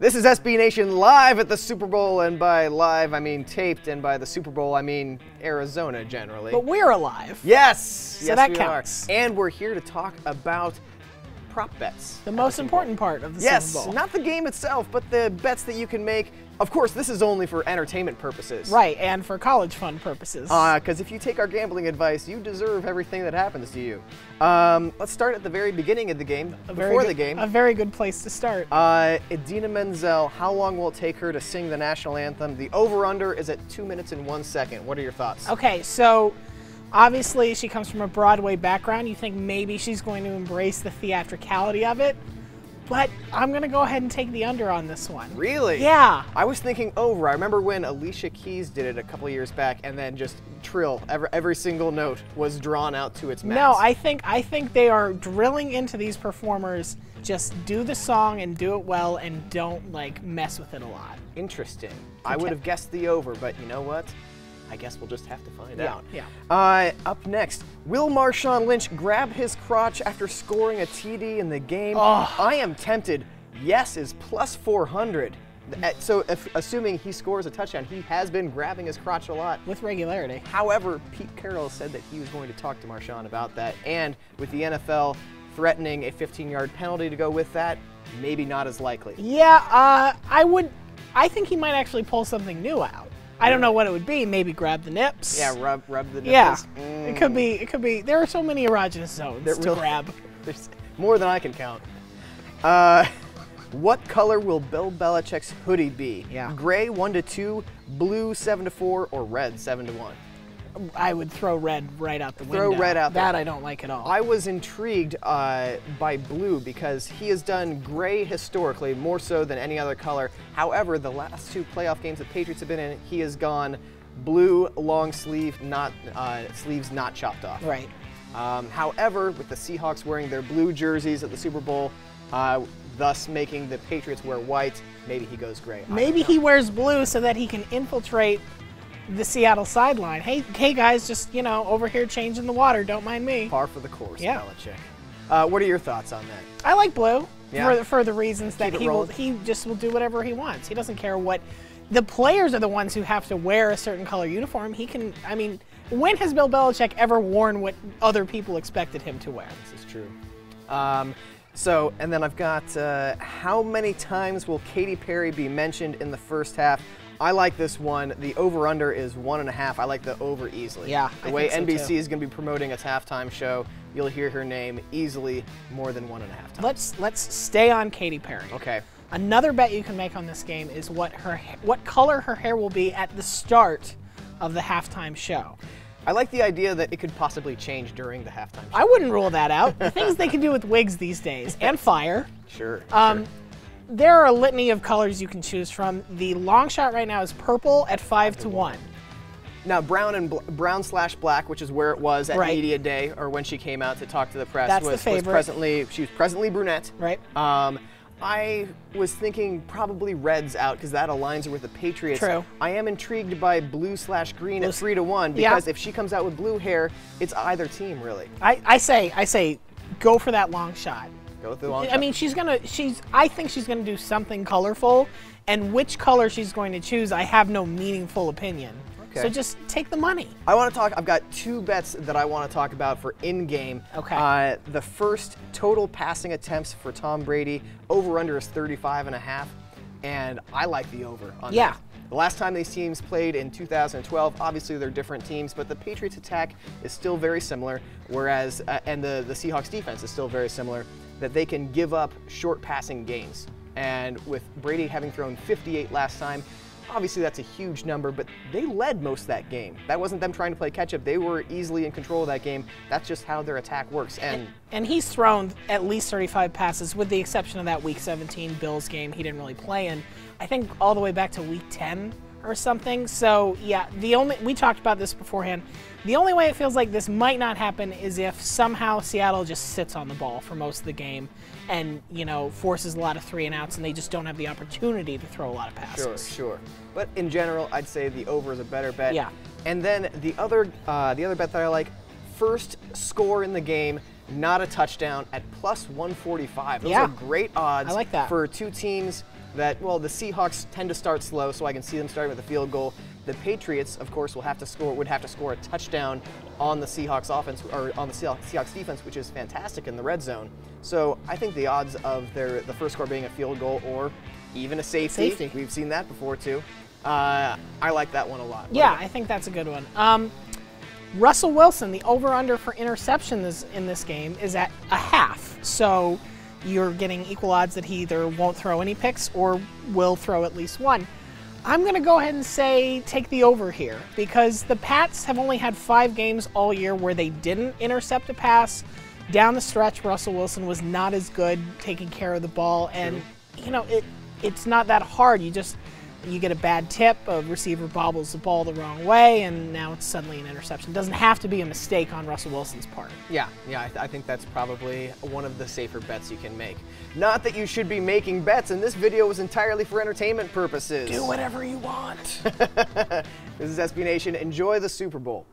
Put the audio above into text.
This is SB Nation live at the Super Bowl, and by live I mean taped, and by the Super Bowl I mean Arizona generally. But we're alive. Yes! So yes, that we counts. are. And we're here to talk about prop bets. The most important part of the Yes, Super Bowl. not the game itself, but the bets that you can make. Of course, this is only for entertainment purposes. Right, and for college fund purposes. Because if you take our gambling advice, you deserve everything that happens to you. Let's start at the very beginning of the game, before the game. A very good place to start. Idina Menzel, how long will it take her to sing the national anthem? The over-under is at 2 minutes and 1 second. What are your thoughts? Okay, so obviously she comes from a Broadway background. You think maybe she's going to embrace the theatricality of it. But I'm going to go ahead and take the under on this one. Really? Yeah. I was thinking over. I remember when Alicia Keys did it a couple of years back, and then just trill. Every single note was drawn out to its max. No, I think they are drilling into these performers. Just do the song and do it well, and don't like mess with it a lot. Interesting. I would have guessed the over, but you know what? I guess we'll just have to find out. Yeah. Up next, will Marshawn Lynch grab his crotch after scoring a TD in the game? Oh. I am tempted. Yes is plus 400. So assuming he scores a touchdown, he has been grabbing his crotch a lot. With regularity. However, Pete Carroll said that he was going to talk to Marshawn about that. And with the NFL threatening a 15-yard penalty to go with that, maybe not as likely. Yeah, I think he might actually pull something new out. I don't know what it would be. Maybe grab the nips. Yeah, rub the nipples. Yeah, it could be. There are so many erogenous zones to grab. There's more than I can count. What color will Bill Belichick's hoodie be? Yeah. Gray 1-2, blue 7-4, or red 7-1? I would throw red right out the window. Throw red out there. That I don't like at all. I was intrigued by blue because he has done gray historically, more so than any other color. However, the last two playoff games the Patriots have been in, he has gone blue, long sleeve, sleeves not chopped off. Right. However, with the Seahawks wearing their blue jerseys at the Super Bowl, thus making the Patriots wear white, maybe he goes gray. Maybe he wears blue so that he can infiltrate the Seattle sideline. Hey guys, just, over here changing the water. Don't mind me. Par for the course, Yeah. Belichick. What are your thoughts on that? I like blue Yeah. for the reasons that he just will do whatever he wants. He doesn't care what. The players are the ones who have to wear a certain color uniform. He can, when has Bill Belichick ever worn what other people expected him to wear? This is true. And then I've got how many times will Katy Perry be mentioned in the first half? I like this one. The over-under is 1.5. I like the over easily. Yeah, The way NBC is going to be promoting its halftime show, you'll hear her name easily more than 1.5 times. Let's stay on Katy Perry. Okay. Another bet you can make on this game is what color her hair will be at the start of the halftime show. I like the idea that it could possibly change during the halftime show. I wouldn't rule that out. The things they can do with wigs these days, and fire. Sure. There are a litany of colors you can choose from. The long shot right now is purple at 5-1. Now, brown/black, which is where it was at media day, or when she came out to talk to the press, That's the favorite. She was presently brunette. Right. I was thinking probably red's out because that aligns her with the Patriots. True. I am intrigued by blue/green at 3-1 because if she comes out with blue hair, it's either team really. I say, go for that long shot. Go with the long shot. I mean, I think she's gonna do something colorful, and which color she's going to choose, I have no meaningful opinion. Okay. So just take the money. I've got two bets that I want to talk about for in-game. Okay. The first, total passing attempts for Tom Brady, over-under is 35.5, and I like the over on that. The last time these teams played in 2012, obviously they're different teams, but the Patriots attack is still very similar, whereas, and the Seahawks defense is still very similar, that they can give up short passing gains. And with Brady having thrown 58 last time, obviously that's a huge number, but they led most of that game. That wasn't them trying to play catch up. They were easily in control of that game. That's just how their attack works. And he's thrown at least 35 passes, with the exception of that Week 17 Bills game he didn't really play in. I think all the way back to Week 10 or something. So yeah, we talked about this beforehand. The only way it feels like this might not happen is if somehow Seattle just sits on the ball for most of the game and, forces a lot of 3-and-outs, and they just don't have the opportunity to throw a lot of passes. Sure. But in general, I'd say the over is a better bet. Yeah. And then the other bet that I like, first score in the game, not a touchdown, at plus 145. Those are great odds. I like that. For two teams that, well, the Seahawks tend to start slow, so I can see them starting with a field goal. The Patriots, of course, would have to score a touchdown on the Seahawks offense, or on the Seahawks defense, which is fantastic in the red zone. So I think the odds of the first score being a field goal or even a safety. We've seen that before too. I like that one a lot. Yeah, I think that's a good one. Russell Wilson, the over-under for interceptions in this game is at 0.5. So you're getting equal odds that he either won't throw any picks or will throw at least one. I'm going to go ahead and say take the over here because the Pats have only had 5 games all year where they didn't intercept a pass. Down the stretch, Russell Wilson was not as good taking care of the ball, and you know it's not that hard. You get a bad tip, a receiver bobbles the ball the wrong way, and now it's suddenly an interception. It doesn't have to be a mistake on Russell Wilson's part. Yeah, I think that's probably one of the safer bets you can make. Not that you should be making bets, and this video was entirely for entertainment purposes. Do whatever you want. This is SB Nation. Enjoy the Super Bowl.